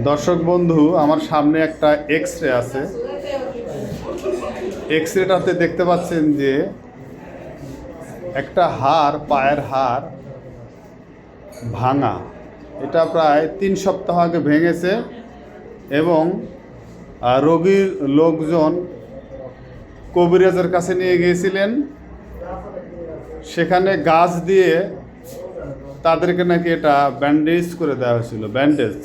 দর্শক বন্ধু, আমার সামনে একটা এক্স রে আছে। এক্স রেটাতে দেখতে পাচ্ছেন যে একটা হাড়, পায়ের হাড় ভাঙা। এটা প্রায় 3 সপ্তাহ আগে ভেঙেছে এবং রোগীর লোকজন কবিরাজের কাছে নিয়ে গিয়েছিলেন। সেখানে গাছ দিয়ে তাদেরকে নাকি এটা ব্যান্ডেজ করে দেওয়া হয়েছিল, ব্যান্ডেজ।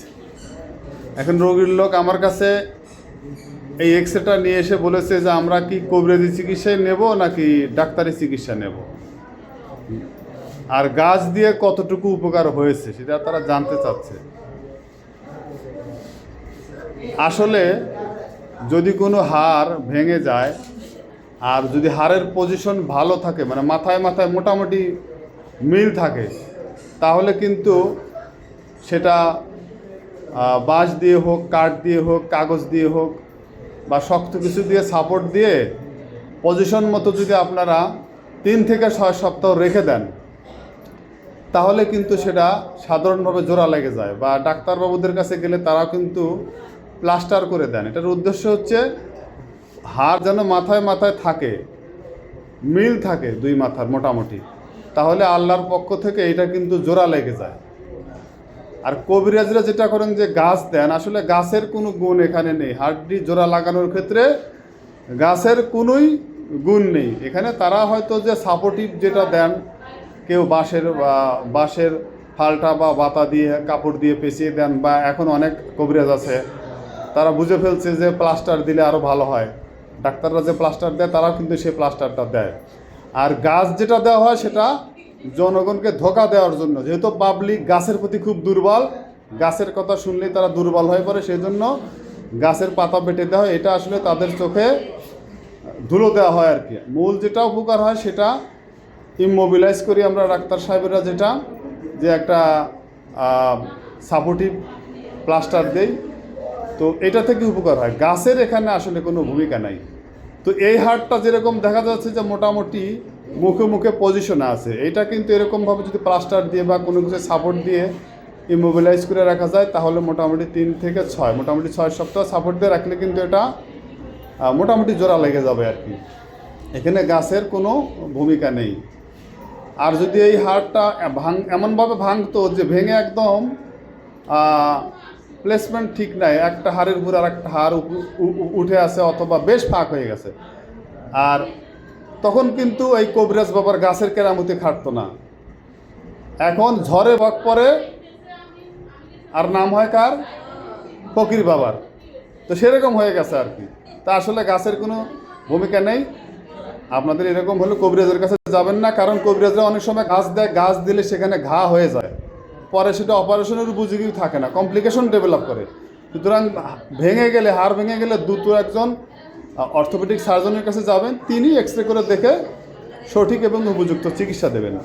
এখন রোগীর লোক আমার কাছে এই এক্সরেটা নিয়ে এসে বলেছে যে আমরা কি কবিরাজি চিকিৎসায় নেব নাকি ডাক্তারি চিকিৎসা নেব, আর গাছ দিয়ে কতটুকু উপকার হয়েছে সেটা তারা জানতে চাচ্ছে। আসলে যদি কোনো হাড় ভেঙে যায় আর যদি হাড়ের পজিশন ভালো থাকে, মানে মাথায় মাথায় মোটামুটি মিল থাকে, তাহলে কিন্তু সেটা বাঁশ দিয়ে হোক, কাঠ দিয়ে হোক, কাগজ দিয়ে হোক বা শক্ত কিছু দিয়ে সাপোর্ট দিয়ে পজিশন মতো যদি আপনারা 3 থেকে 6 সপ্তাহ রেখে দেন, তাহলে কিন্তু সেটা সাধারণভাবে জোড়া লেগে যায়। বা ডাক্তারবাবুদের কাছে গেলে তারাও কিন্তু প্লাস্টার করে দেন। এটার উদ্দেশ্য হচ্ছে হাড় যেন মাথায় মাথায় থাকে, মিল থাকে দুই মাথার মোটামুটি, তাহলে আল্লাহর পক্ষ থেকে এটা কিন্তু জোড়া লেগে যায়। আর কবিরাজরা যেটা করেন যে গাছ দেন, আসলে গাছের কোনো গুণ এখানে নেই। হাড্ডি জোড়া লাগানোর ক্ষেত্রে গাছের কোনোই গুণ নেই এখানে। তারা হয়তো যে সাপোর্টিভ যেটা দেন, কেউ বাঁশের ফালটা বা বাতা দিয়ে কাপড় দিয়ে পেঁচিয়ে দেন, বা এখন অনেক কবিরাজ আছে তারা বুঝে ফেলছে যে প্লাস্টার দিলে আরও ভালো হয়। ডাক্তাররা যে প্লাস্টার দেয় তারাও কিন্তু সেই প্লাস্টারটা দেয়। আর গাছ যেটা দেওয়া হয় সেটা জনগণকে ধোঁকা দেওয়ার জন্য, যেহেতু পাবলিক গাছের প্রতি খুব দুর্বল, গাছের কথা শুনলেই তারা দুর্বল হয়ে পড়ে, সেই জন্য গাছের পাতা বেটে দেওয়া হয়। এটা আসলে তাদের চোখে ধুলো দেওয়া হয় আর কি। মূল যেটা উপকার হয় সেটা ইমোবিলাইজ করি আমরা ডাক্তার সাহেবেরা, যেটা যে একটা সাপোর্টিভ প্লাস্টার দেই, তো এটা থেকে উপকার হয়। গাছের এখানে আসলে কোনো ভূমিকা নাই। তো এই হাড়টা যেরকম দেখা যাচ্ছে যে মোটামুটি মুখে মুখে পজিশনে আছে, এটা কিন্তু এরকমভাবে যদি প্লাস্টার দিয়ে বা কোনো কিছু সাপোর্ট দিয়ে ইমোবিলাইজ করে রাখা যায়, তাহলে মোটামুটি 3 থেকে 6 মোটামুটি 6 সপ্তাহ সাপোর্ট দিয়ে রাখলে কিন্তু এটা মোটামুটি জোড়া লেগে যাবে আর কি। এখানে গাছের কোনো ভূমিকা নেই। আর যদি এই হাড়টা এমনভাবে ভাঙতো যে ভেঙে একদম প্লেসমেন্ট ঠিক নাই, একটা হাড়ের উপর আর একটা হাড় উঠে আসে অথবা বেশ ফাঁক হয়ে গেছে, আর তখন কিন্তু এই কবিরাজ বাবার গাছের কেরামতি খাটতো না। এখন ঝড়ে বক পড়ে আর নাম হয় কার? ফকির বাবার। তো সেরকম হয়ে গেছে আর কি। তা আসলে গাছের কোনো ভূমিকা নেই। আপনাদের এরকম হলে কবিরাজের কাছে যাবেন না, কারণ কবিরাজরা অনেক সময় গাছ দেয়, গাছ দিলে সেখানে ঘা হয়ে যায়, পরে সেটা অপারেশনের উপযোগী থাকে না, কমপ্লিকেশন ডেভেলপ করে। সুতরাং ভেঙে গেলে, হাড় ভেঙে গেলে দ্রুত একজন অর্থোপেডিক সার্জনের কাছে যাবেন, তিনি এক্স রে করে দেখে সঠিক এবং উপযুক্ত চিকিৎসা দেবেন।